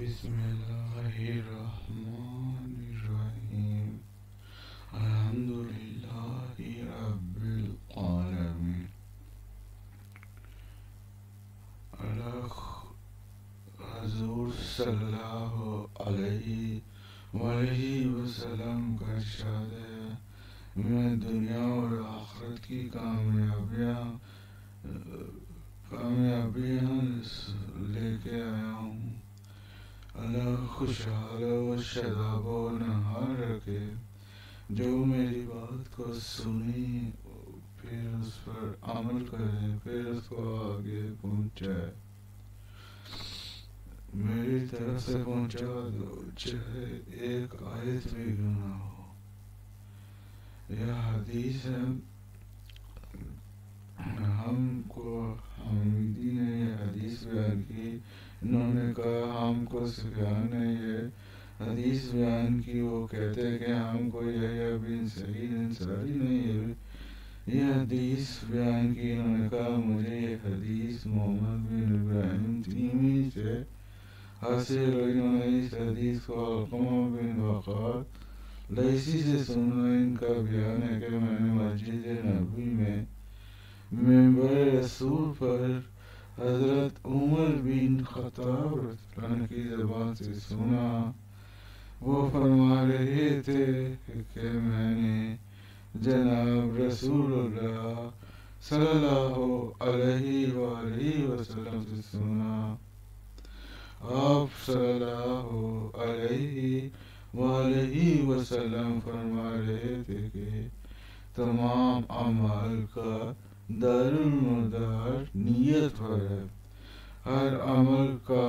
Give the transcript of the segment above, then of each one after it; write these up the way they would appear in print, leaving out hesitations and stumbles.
بسم اللہ الرحمن الرحیم الحمد للہ رب العالمین حضور صلی اللہ علیہ وسلم کا ارشاد ہے، میں دنیا اور آخرت کی کامیابیاں لے کے آیا ہوں۔ اللہ خوشحال و شاداب و نہار رکھے جو میری بات کو سنی پھر اس پر عمل کرے، پھر اس کو آگے پہنچائے، میری طرف سے پہنچا دو چاہے ایک آیت بھی نہ ہو۔ یہ حدیث ہے، ہم کو حمیدی نے یہ حدیث بیان کی، انہوں نے کہا ہم کو سفیان نے یہ حدیث بیان کی، وہ کہتے ہیں کہ ہم کو یحییٰ بن سعید انصاری نے یہ حدیث بیان کی، انہوں نے کہا مجھے یہ حدیث محمد بن ابراہیم تیمی سے حاصل ہوئی، انہوں نے اس حدیث کو علقمہ بن وقاص لیثی سے سنا۔ ان کا بیان ہے کہ میں نے مسجد نبوی میں منبر رسول پر حضرت عمر بن خطاب رضی اللہ عنہ کی زبان سے سنا، وہ فرما رہے تھے کہ میں نے جناب رسول اللہ صلی اللہ علیہ وآلہ وسلم سے سنا، آپ صلی اللہ علیہ وآلہ وسلم فرما رہے تھے کہ تمام اعمال کا دارالمدار نیت پر ہے، ہر عمل کا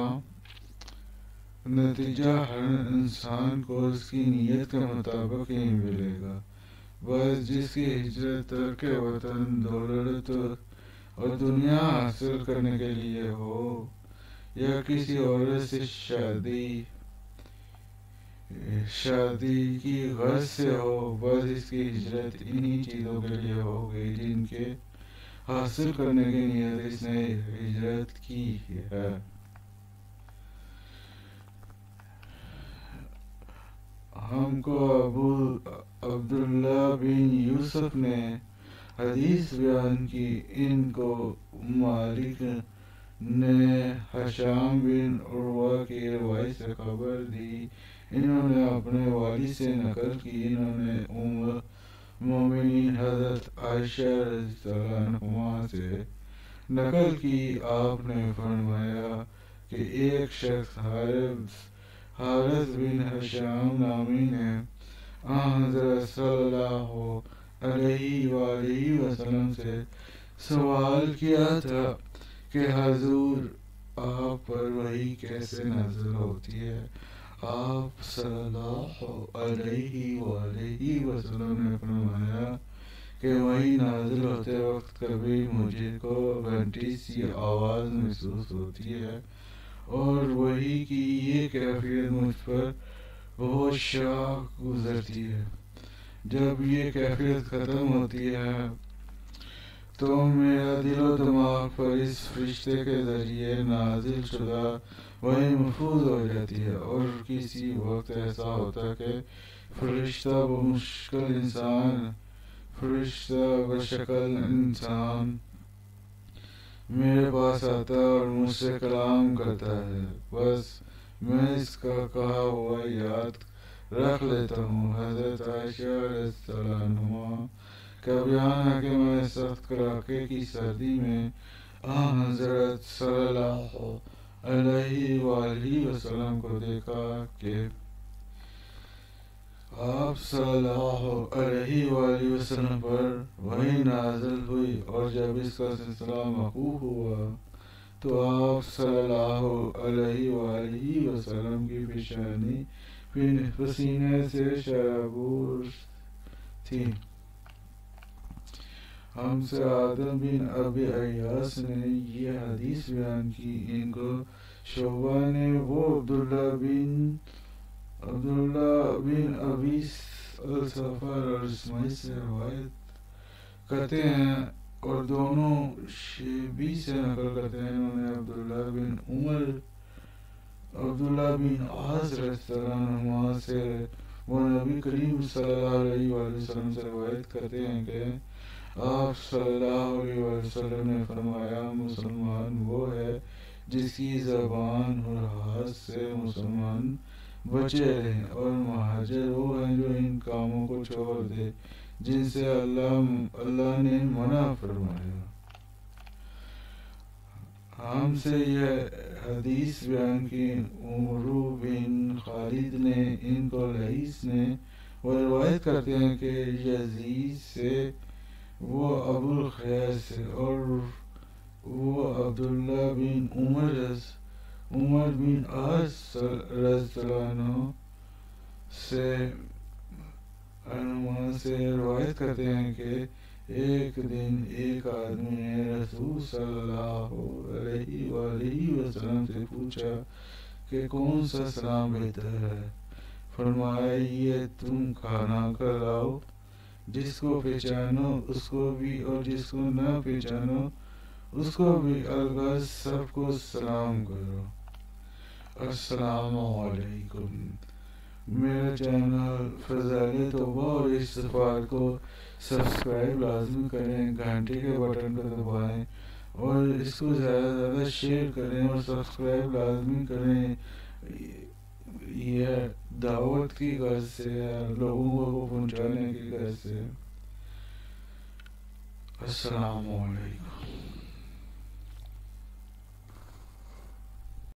نتیجہ ہر انسان کو اس کی نیت کے مطابق ہی ملے گا، بس جس کی ہجرت ترک وطن دولت اور دنیا حاصل کرنے کے لیے ہو یا کسی عورت سے شادی کی غرض سے ہو، بس اس کی ہجرت انہی چیزوں کے لیے ہوگی جن کے حاصل کرنے کی نیت اس نے ہجرت کی ہے۔ ہم کو ابو عبداللہ بن یوسف نے حدیث بیان کی، ان کو مالک نے ہشام بن عروہ کی روایت سے خبر دی، انہوں نے اپنے والد سے نقل کی، انہوں نے ام المومنین حضرت عائشہ رضی اللہ عنہا سے نقل کی، آپ نے فرمایا کہ ایک شخص حارث بن ہشام نامی نے حضرت صلی اللہ علیہ وآلہ وسلم سے سوال کیا تھا کہ حضور آپ پر وحی کیسے نازل ہوتی ہے؟ آپ صلی اللہ علیہ وآلہ وسلم نے فرمایا کہ وحی نازل ہوتے وقت کبھی مجھے کو گھنٹی سی آواز محسوس ہوتی ہے اور وحی کی یہ کیفیت مجھ پر بہت شاق گزرتی ہے، جب یہ کیفیت ختم ہوتی ہے تو میرا دل و دماغ پر اس فرشتے کے ذریعے نازل شدہ وحی محفوظ ہو جاتی ہے، اور کسی وقت ایسا ہوتا ہے کہ فرشتہ بشکل انسان میرے پاس آتا ہے اور مجھ سے کلام کرتا ہے، بس میں اس کا کہا ہوا یاد رکھ لیتا ہوں۔ حضرت عائشہ رضی اللہ عنہا کا بیان ہے کہ میں سخت کڑاکے کی سردی میں حضرت صلی اللہ علیہ وآلہ وسلم کو دیکھا کہ آپ صلی اللہ علیہ وآلہ وسلم پر وحی نازل ہوئی، اور جب اس کا سلسلہ موقوف ہوا تو آپ صلی اللہ علیہ وآلہ وسلم کی پیشانی پسینے سے شرابور تھی۔ ہم سے آدم بن ابی ایاس نے یہ حدیث بیان کی، ان کو شعبہ نے وہ عبداللہ بن ابی الصفر اور اسماعیل سے روایت کرتے ہیں، اور دونوں شیبی سے نقل کرتے ہیں، انہوں نے عبداللہ بن عمر عبداللہ بن عاص رضی اللہ عنہ سے وہ نبی کریم صلی اللہ علیہ وآلہ وسلم سے روایت کرتے ہیں کہ آپ صلی اللہ علیہ وسلم نے فرمایا مسلمان وہ ہے جس کی زبان اور ہاتھ سے مسلمان بچے رہیں، اور مہاجر وہ ہیں جو ان کاموں کو چھوڑ دے جن سے اللہ نے منع فرمایا۔ ہم سے یہ حدیث بیان کی عمرو بن خالد نے، ان کو لئیس نے، وہ روایت کرتے ہیں کہ یزید سے، وہ ابو الخیر سے، اور وہ عبداللہ بن عمر بن عاص رضی اللہ عنہ سے روایت کرتے ہیں کہ ایک دن ایک آدمی نے رسول صلی اللہ علیہ وآلہ وسلم سے پوچھا کہ کون سا سلام بہتر ہے؟ فرمایا یہ تم کھانا کھلاؤ، جس کو پہچانو اس کو بھی اور جس کو نہ پہچانو اس کو بھی، الغرض سب کو سلام کرو۔ السلام علیکم۔ میرا چینل فضائل توبہ اور استغفار کو سبسکرائب لازمی کریں، گھنٹی کے بٹن کو دبائیں اور اس کو زیادہ سے زیادہ شیئر کریں اور سبسکرائب لازمی کریں۔ یہ دعوت کی غرض سے ہے، لوگوں کو پہنچانے کی غرض سے۔ السلام علیکم۔